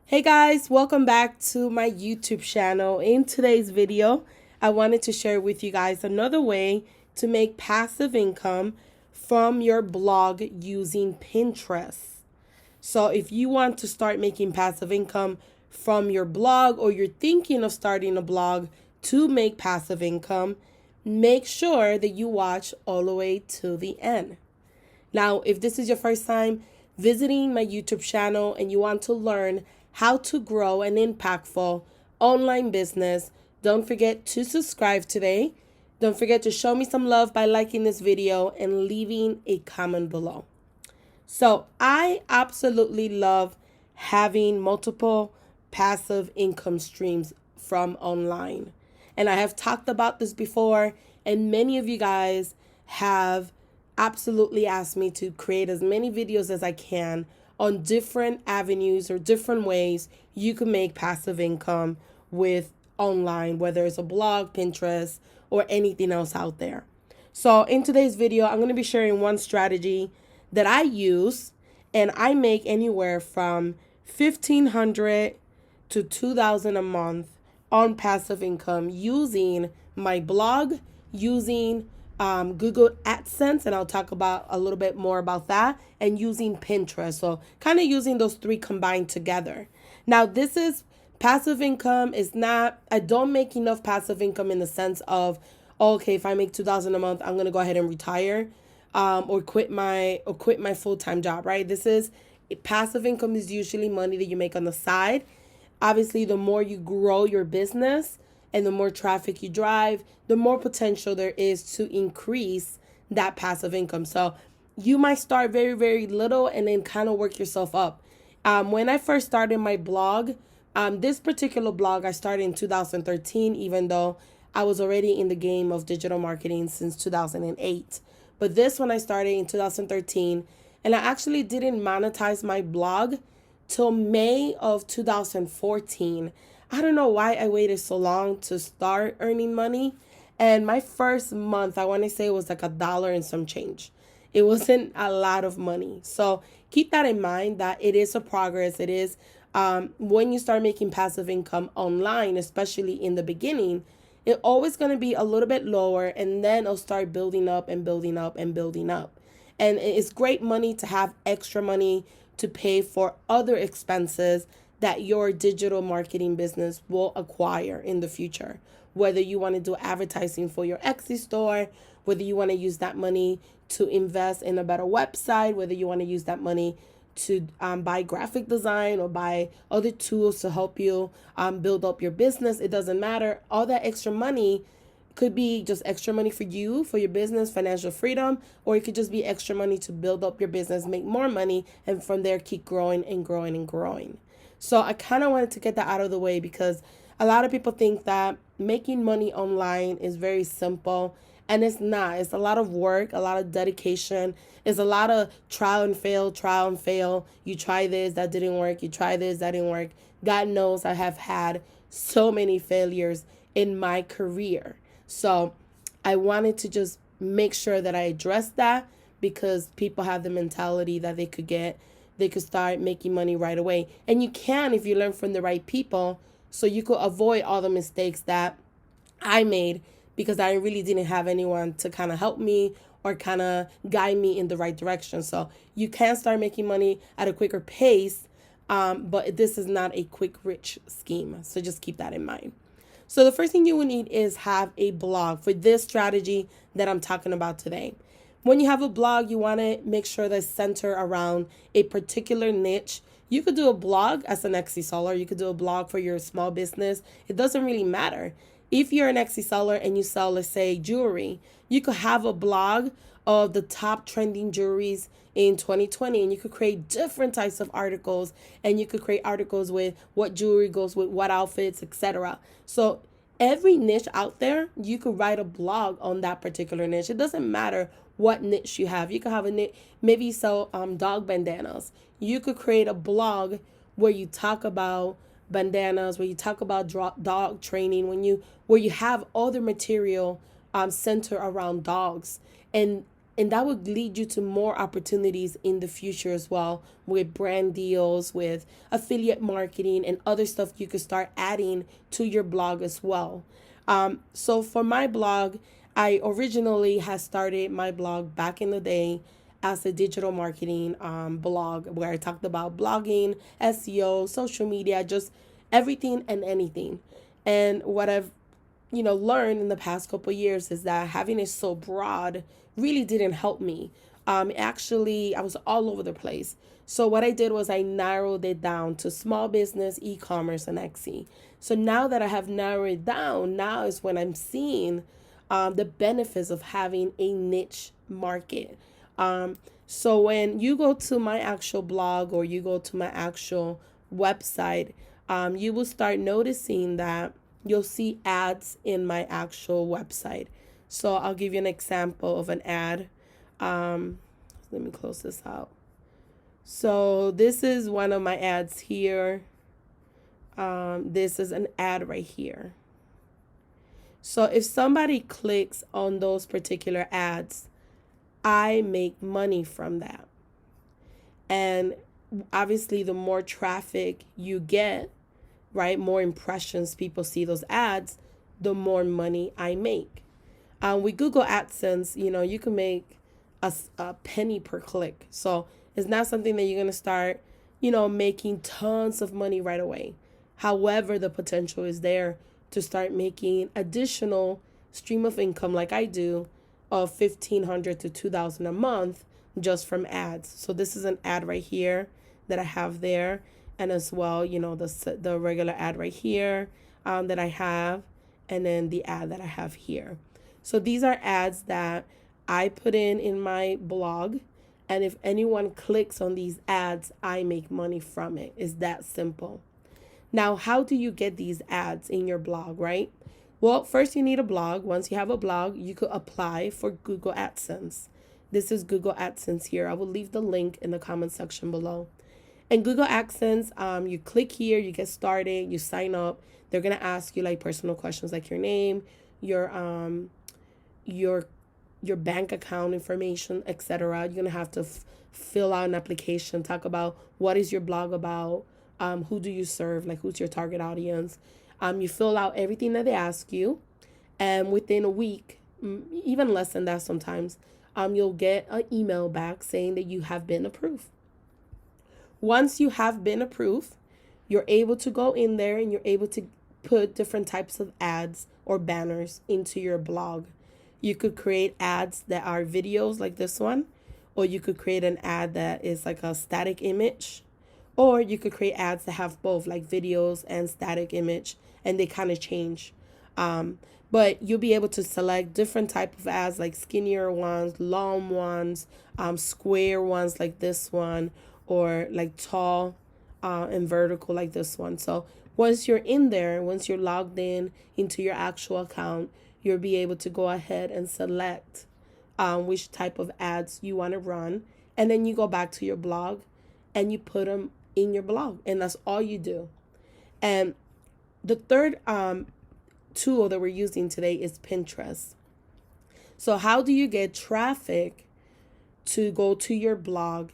Hey guys, welcome back to my YouTube channel. In today's video, I wanted to share with you guys another way to make passive income from your blog using Pinterest. So if you want to start making passive income from your blog, or you're thinking of starting a blog to make passive income, make sure that you watch all the way to the end. Now, if this is your first time visiting my YouTube channel and you want to learn how to grow an impactful online business, don't forget to subscribe today. Don't forget to show me some love by liking this video and leaving a comment below. So I absolutely love having multiple passive income streams from online. And I have talked about this before, and many of you guys have absolutely asked me to create as many videos as I can on different avenues or different ways you can make passive income with online, whether it's a blog, Pinterest, or anything else out there. So in today's video, I'm going to be sharing one strategy that I use, and I make anywhere from $1,500 to $2,000 a month on passive income using my blog, using Google Adsense, and I'll talk about a little bit more about that, and using Pinterest. So kind of using those three combined together. Now, this is passive income. Is not, I don't make enough passive income in the sense of, okay, if I make $2,000 a month, I'm gonna go ahead and retire, or quit my full-time job, right? This is passive income is usually money that you make on the side. Obviously, the more you grow your business and the more traffic you drive, the more potential there is to increase that passive income. So you might start very, very little and then kind of work yourself up. When I first started my blog, this particular blog I started in 2013, even though I was already in the game of digital marketing since 2008. But this one I started in 2013, and I actually didn't monetize my blog till May of 2014. I don't know why I waited so long to start earning money. And my first month, I want to say it was like $1 and some change. It wasn't a lot of money. So keep that in mind, that it is a progress. It is when you start making passive income online, especially in the beginning, it's always going to be a little bit lower, and then it'll start building up and building up and building up. And it's great money to have extra money to pay for other expenses that your digital marketing business will acquire in the future. Whether you want to do advertising for your Etsy store, whether you want to use that money to invest in a better website, whether you want to use that money to buy graphic design or buy other tools to help you build up your business. It doesn't matter. All that extra money could be just extra money for you, for your business, financial freedom, or it could just be extra money to build up your business, make more money, and from there keep growing and growing and growing. So I kind of wanted to get that out of the way, because a lot of people think that making money online is very simple, and it's not. It's a lot of work, a lot of dedication. It's a lot of trial and fail, trial and fail. You try this, that didn't work. You try this, that didn't work. God knows I have had so many failures in my career. So I wanted to just make sure that I address that, because people have the mentality that they could start making money right away. And you can if you learn from the right people, so you could avoid all the mistakes that I made, because I really didn't have anyone to kind of help me or kind of guide me in the right direction. So you can start making money at a quicker pace, but this is not a quick rich scheme. So just keep that in mind. So the first thing you will need is have a blog for this strategy that I'm talking about today. When you have a blog, you want to make sure that it's centered around a particular niche. You could do a blog as an Etsy seller. You could do a blog for your small business. It doesn't really matter. If you're an Etsy seller and you sell, let's say, jewelry, you could have a blog of the top trending jewelries in 2020, and you could create different types of articles, and you could create articles with what jewelry goes with what outfits, etc. So every niche out there, you could write a blog on that particular niche. It doesn't matter what niche you have. You could have a niche, maybe you sell dog bandanas. You could create a blog where you talk about bandanas, where you talk about dog training, where you have all the material centered around dogs. And And that would lead you to more opportunities in the future as well, with brand deals, with affiliate marketing, and other stuff you could start adding to your blog as well. So for my blog, I originally had started my blog back in the day as a digital marketing blog, where I talked about blogging, SEO, social media, just everything and anything. And what I've learned in the past couple of years is that having it so broad really didn't help me. Actually, I was all over the place. So what I did was I narrowed it down to small business, e-commerce, and Etsy. So now that I have narrowed it down, now is when I'm seeing the benefits of having a niche market. So when you go to my actual blog or you go to my actual website, you will start noticing that you'll see ads in my actual website. So I'll give you an example of an ad. Let me close this out. So this is one of my ads here. This is an ad right here. So if somebody clicks on those particular ads, I make money from that. And obviously, the more traffic you get, right, more impressions people see those ads, the more money I make. With Google Adsense, you can make a penny per click. So it's not something that you're going to start, making tons of money right away. However, the potential is there to start making additional stream of income like I do of $1,500 to $2,000 a month just from ads. So this is an ad right here that I have there. And as well, the regular ad right here that I have, and then the ad that I have here. So these are ads that I put in my blog. And if anyone clicks on these ads, I make money from it. It's that simple. Now, how do you get these ads in your blog, right? Well, first you need a blog. Once you have a blog, you could apply for Google Adsense. This is Google Adsense here. I will leave the link in the comment section below. And Google Adsense, you click here, you get started, you sign up. They're gonna ask you like personal questions like your name, your bank account information, etc. You're gonna have to fill out an application, talk about what is your blog about, who do you serve, like who's your target audience. You fill out everything that they ask you, and within a week, even less than that sometimes, you'll get an email back saying that you have been approved. Once you have been approved, you're able to go in there and you're able to put different types of ads or banners into your blog. You could create ads that are videos like this one, or you could create an ad that is like a static image, or you could create ads that have both, like videos and static image, and they kind of change. But you'll be able to select different type of ads, like skinnier ones, long ones, square ones like this one, or like tall and vertical like this one. So once you're in there, once you're logged in into your actual account, you'll be able to go ahead and select which type of ads you want to run. And then you go back to your blog and you put them in your blog. And that's all you do. And the third tool that we're using today is Pinterest. So how do you get traffic to go to your blog,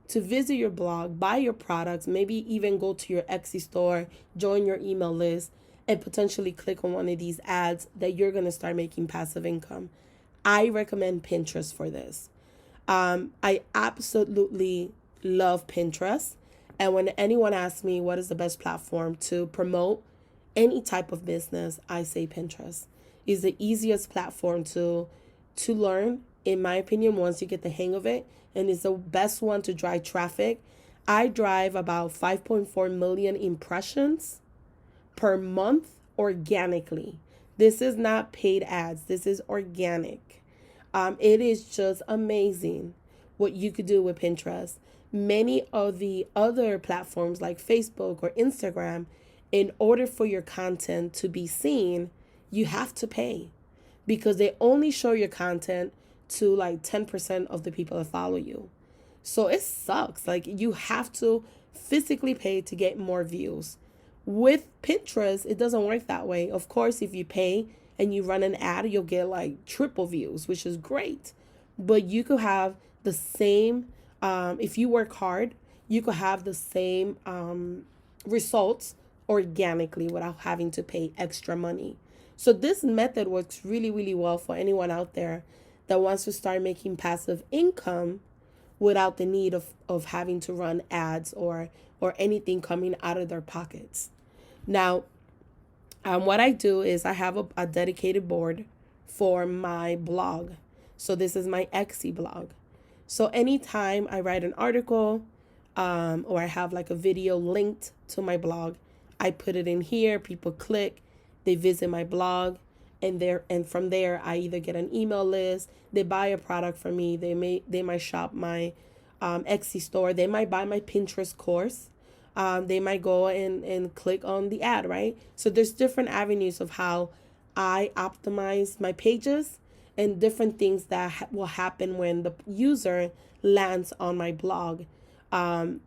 to visit your blog, buy your products, maybe even go to your Etsy store, join your email list, and potentially click on one of these ads that you're going to start making passive income? I recommend Pinterest for this. I absolutely love Pinterest. And when anyone asks me what is the best platform to promote any type of business, I say Pinterest is the easiest platform to learn, in my opinion, once you get the hang of it. And it's the best one to drive traffic. I drive about 5.4 million impressions per month organically. This is not paid ads. This is organic. It is just amazing what you could do with Pinterest. Many of the other platforms like Facebook or Instagram, in order for your content to be seen, you have to pay, because they only show your content to like 10% of the people that follow you. So it sucks. Like, you have to physically pay to get more views. With Pinterest, it doesn't work that way. Of course, if you pay and you run an ad, you'll get like triple views, which is great. but you could have the same, if you work hard, you could have the same results organically without having to pay extra money. So this method works really, really well for anyone out there that wants to start making passive income without the need of having to run ads or anything coming out of their pockets. Now, what I do is I have a dedicated board for my blog. So this is my Etsy blog. So anytime I write an article or I have like a video linked to my blog, I put it in here. People click, they visit my blog, and from there I either get an email list, they buy a product from me, they might shop my Etsy store, they might buy my Pinterest course. They might go and click on the ad, right? So there's different avenues of how I optimize my pages and different things that will happen when the user lands on my blog. And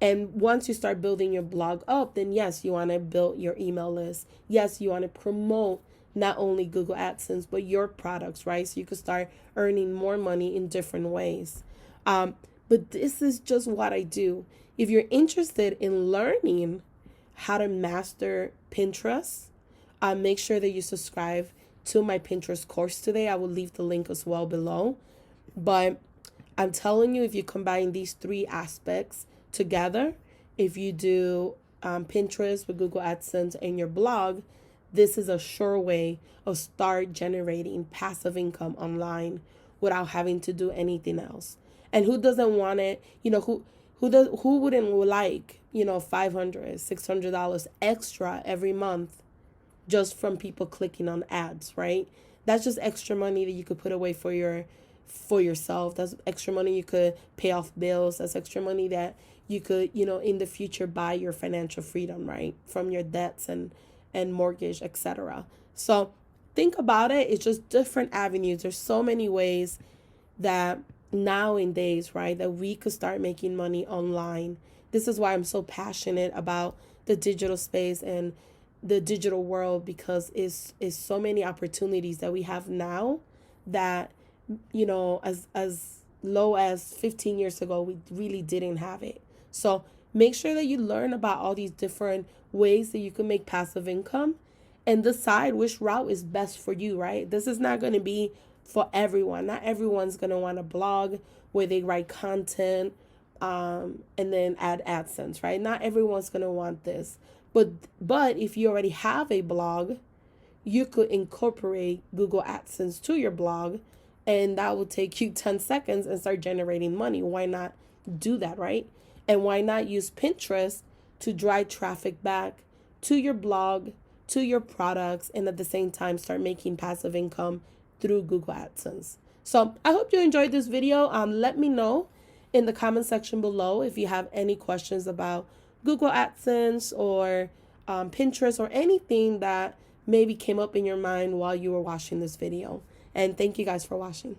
once you start building your blog up, then yes, you want to build your email list. Yes, you want to promote not only Google AdSense, but your products, right? So you can start earning more money in different ways. But this is just what I do. If you're interested in learning how to master Pinterest, make sure that you subscribe to my Pinterest course today. I will leave the link as well below. But I'm telling you, if you combine these three aspects together, if you do Pinterest with Google AdSense and your blog, this is a sure way of start generating passive income online without having to do anything else. And who doesn't want it? Who wouldn't like, $500, $600 extra every month just from people clicking on ads, right? That's just extra money that you could put away for yourself. That's extra money you could pay off bills. That's extra money that you could, in the future buy your financial freedom, right? From your debts and mortgage, etc. So think about it. It's just different avenues. There's so many ways that nowadays, right, that we could start making money online. This is why I'm so passionate about the digital space and the digital world, because it's so many opportunities that we have now that, as low as 15 years ago, we really didn't have it. So make sure that you learn about all these different ways that you can make passive income and decide which route is best for you, right? This is not going to be for everyone. Not everyone's going to want a blog where they write content and then add AdSense, right? Not everyone's going to want this. But if you already have a blog, you could incorporate Google AdSense to your blog, and that will take you 10 seconds and start generating money. Why not do that, right? And why not use Pinterest to drive traffic back to your blog, to your products, and at the same time start making passive income through Google AdSense. So I hope you enjoyed this video. Let me know in the comment section below if you have any questions about Google AdSense or Pinterest or anything that maybe came up in your mind while you were watching this video. And thank you guys for watching.